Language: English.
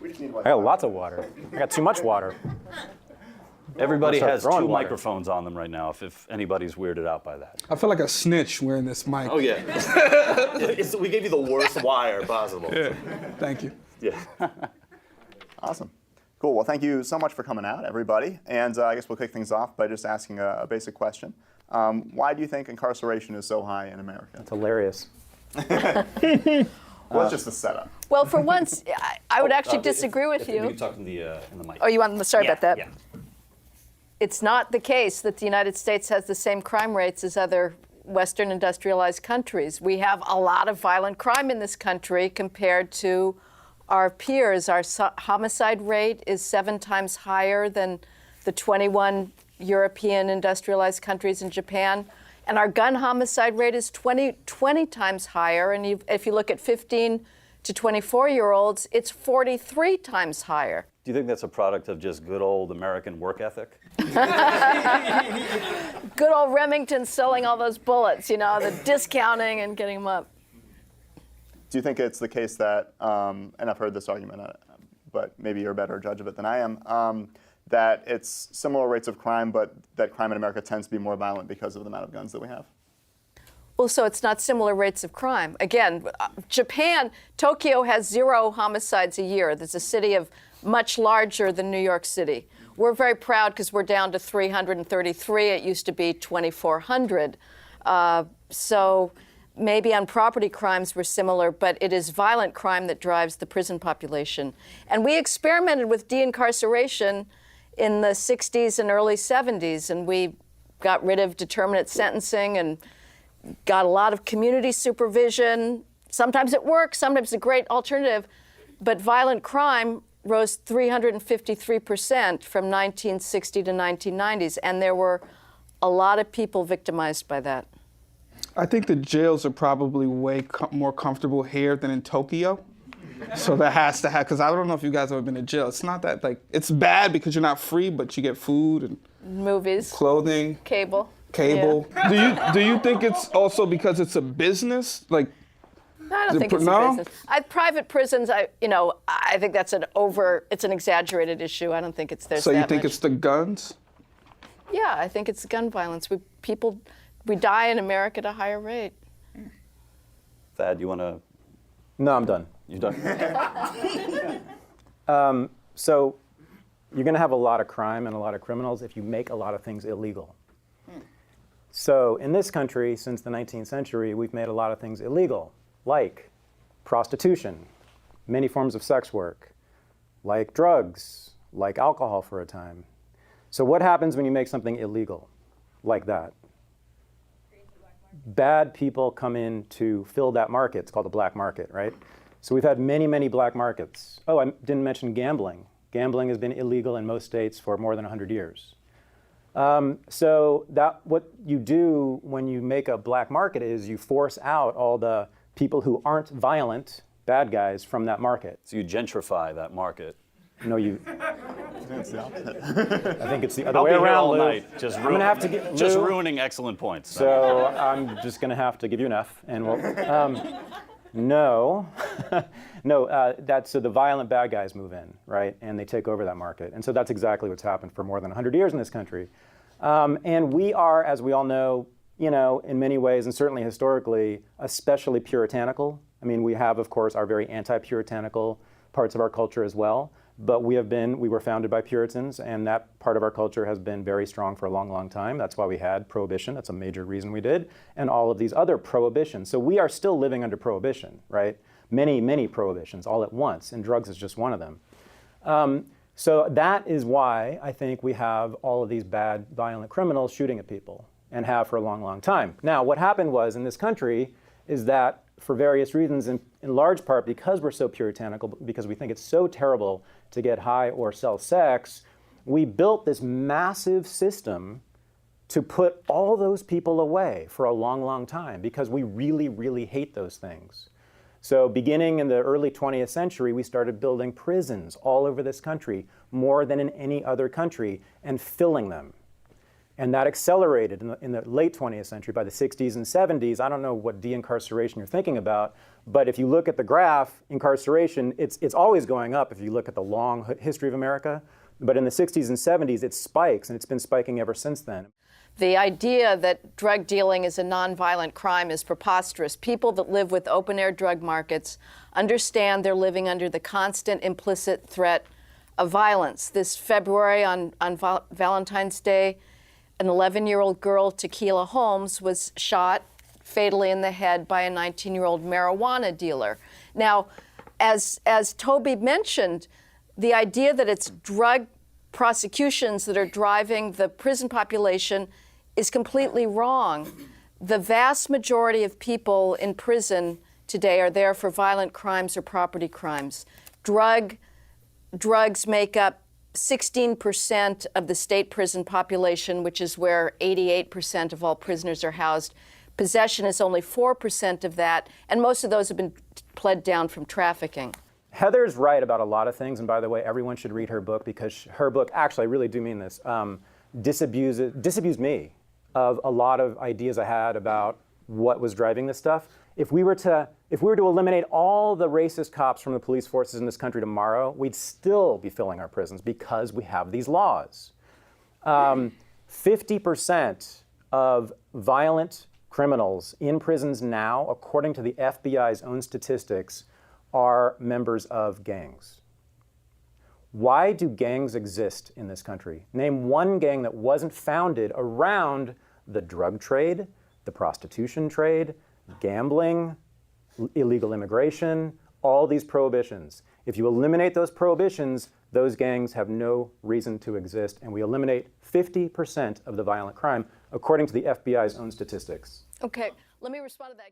We just need I got lots of water. I got too much water. Everybody Start has throwing two water. microphones on them right now, if anybody's weirded out by that. I feel like a snitch wearing this mic. Oh, yeah. We gave you the worst wire possible. Yeah. Thank you. Yeah. Awesome. Cool. Well, thank you so much for coming out, everybody. And I guess we'll kick things off by just asking a basic question. Why do you think incarceration is so high in America? It's hilarious. Well, it's just a setup. Well, for once, I would actually disagree with You you. can talk in the mic. Oh, you want? Sorry about that. Yeah. It's not the case that the United States has the same crime rates as other Western industrialized countries. We have a lot of violent crime in this country compared to our peers. Our homicide rate is 7 times higher than the 21 European industrialized countries in Japan. And our gun homicide rate is 20 times higher. And if you look at 15 to 24-year-olds, it's 43 times higher. Do you think that's a product of just good old American work ethic? Good old Remington selling all those bullets, you know, the discounting and getting them up. Do you think it's the case that, and I've heard this argument, but maybe you're a better judge of it than I am, that it's similar rates of crime, but that crime in America tends to be more violent because of the amount of guns that we have? Well, so it's not similar rates of crime. Again, Japan, Tokyo has 0 homicides a year. There's a city of much larger than New York City. We're very proud because we're down to 333. It used to be 2,400. So maybe on property crimes we're similar, but it is violent crime that drives the prison population. And we experimented with de-incarceration in the 60s and early 70s, and we got rid of determinate sentencing and got a lot of community supervision. Sometimes it works, sometimes it's a great alternative, but violent crime rose 353% from 1960 to 1990s, and there were a lot of people victimized by that. I think the jails are probably way more comfortable here than in Tokyo. So that has to have, because I don't know if you guys have ever been to jail. It's not that, like, it's bad because you're not free, but you get food and Movies, clothing, cable. Yeah. Do you think it's also because it's a business? Like, I don't think it's a business. Private prisons, I think that's it's an exaggerated issue. I don't think it's there's so that you think much. it's the guns? Yeah, I think it's gun violence. We die in America at a higher rate. Thad, you want to? No, I'm done. You're done? So you're going to have a lot of crime and a lot of criminals if you make a lot of things illegal. So in this country, since the 19th century, we've made a lot of things illegal, like prostitution, many forms of sex work, like drugs, like alcohol for a time. So what happens when you make something illegal like that? Bad people come in to fill that market. It's called the black market, right? So we've had many, many black markets. Oh, I didn't mention gambling. Gambling has been illegal in most states for more than 100 years. So what you do when you make a black market is you force out all the people who aren't violent, bad guys, from that market. So you gentrify that market. No, you. It's the opposite. I think it's the other I'll way be here around, all Lou. night, just I'm gonna have to get just Lou, ruining excellent points. So I'm just gonna have to give you an F, and we'll. No, so the violent bad guys move in, right, and they take over that market, and so that's exactly what's happened for more than 100 years in this country, and we are, as we all know, in many ways, and certainly historically, especially puritanical. I mean, we have, of course, our very anti-puritanical parts of our culture as well. But we were founded by Puritans, and that part of our culture has been very strong for a long, long time. That's why we had Prohibition. That's a major reason we did, and all of these other prohibitions. So we are still living under Prohibition, right? Many, many prohibitions all at once, and drugs is just one of them. So that is why I think we have all of these bad, violent criminals shooting at people, and have for a long, long time. Now, what happened was in this country is that for various reasons, in large part because we're so puritanical, because we think it's so terrible to get high or sell sex, we built this massive system to put all those people away for a long, long time because we really, really hate those things. So beginning in the early 20th century, we started building prisons all over this country, more than in any other country, and filling them. And that accelerated in the late 20th century. By the 60s and 70s, I don't know what de-incarceration you're thinking about, but if you look at the graph, incarceration, it's always going up if you look at the long history of America. But in the 60s and 70s, it spikes, and it's been spiking ever since then. The idea that drug dealing is a nonviolent crime is preposterous. People that live with open-air drug markets understand they're living under the constant implicit threat of violence. This February on Valentine's Day, an 11-year-old girl, Tequila Holmes, was shot fatally in the head by a 19-year-old marijuana dealer. Now, as Toby mentioned, the idea that it's drug prosecutions that are driving the prison population is completely wrong. The vast majority of people in prison today are there for violent crimes or property crimes. Drugs make up 16% of the state prison population, which is where 88% of all prisoners are housed. Possession is only 4% of that, and most of those have been pled down from trafficking. Heather's right about a lot of things, and by the way, everyone should read her book, because her book, actually, I really do mean this, disabused me of a lot of ideas I had about what was driving this stuff. If we were to eliminate all the racist cops from the police forces in this country tomorrow, we'd still be filling our prisons because we have these laws. 50% of violent criminals in prisons now, according to the FBI's own statistics, are members of gangs. Why do gangs exist in this country? Name one gang that wasn't founded around the drug trade, the prostitution trade, gambling, illegal immigration, all these prohibitions. If you eliminate those prohibitions, those gangs have no reason to exist, and we eliminate 50% of the violent crime, according to the FBI's own statistics. Okay, let me respond to that.